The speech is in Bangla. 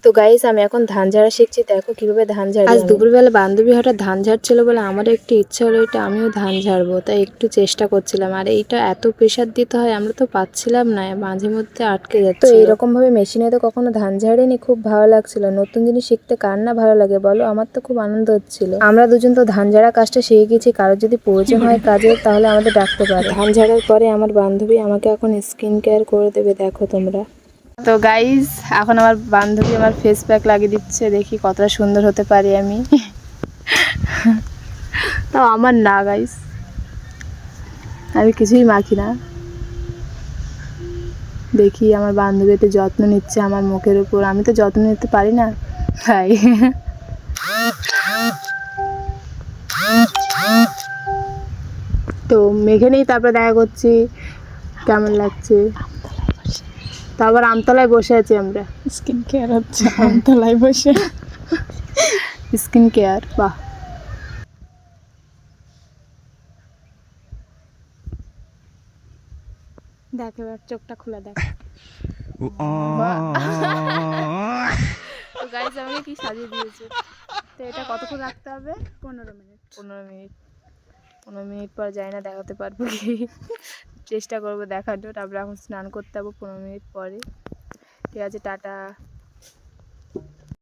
তো গাইস আমি এখন ধান ঝাড়া শিখছি, দেখো কিভাবে ধান ঝাড়ি। আজ দুপুরবেলা বান্ধবী হঠাৎ ধান ঝাড়ছিল বলে আমারও একটু ইচ্ছা হলো এটা আমিও ধান ঝাড়বো, তাই একটু চেষ্টা করছিলাম। আর এইটা এত প্রেশার দিতে হয় আমরা তো পাচ্ছিলাম না, মাঝে মধ্যে আটকে যাচ্ছে। তো এইরকম ভাবে মেশিনে তো কখনো ধান ঝাড়িনি, খুব ভালো লাগছিল। নতুন জিনিস শিখতে কার না ভালো লাগে বলো, আমার তো খুব আনন্দ হচ্ছিল। আমরা দুজন তো ধান ঝাড়া কাজটা শিখে গেছি, কারোর যদি প্রয়োজন হয় কাজের তাহলে আমাদের ডাকতে পারে। ধান ঝাড়ার পরে আমার বান্ধবী আমাকে এখন স্কিন কেয়ার করে দেবে, দেখো তোমরা। তো গাইজ এখন আমার বান্ধবী আমার ফেস প্যাক লাগিয়ে দিচ্ছে, দেখি কতটা সুন্দর হতে পারি আমি। তাও আমার না গাইজ, আমি কিছুই মাখি না। দেখি আমার বান্ধবী একটু যত্ন নিচ্ছে আমার মুখের উপর, আমি তো যত্ন নিতে পারি না তাই। তো মেখে নেই, তারপরে দেখা করছি কেমন লাগছে। তারপর আমতলায় বসে আছি আমরা, স্কিন কেয়ার হচ্ছে আমতলায় বসে। স্কিন কেয়ার, বাহ। দেখ এবার চোখটা খুলে দেখ। তো গাইজ আমাকে কি সাজিয়ে দিয়েছে। তো এটা কতক্ষণ রাখতে হবে? 15 মিনিট। 15 মিনিট। 15 মিনিট পর যাই না দেখাতে পারবো কি। চেষ্টা করবো দেখানো। তারপরে এখন স্নান করতে যাবো 15 মিনিট পরে। ঠিক আছে, টাটা।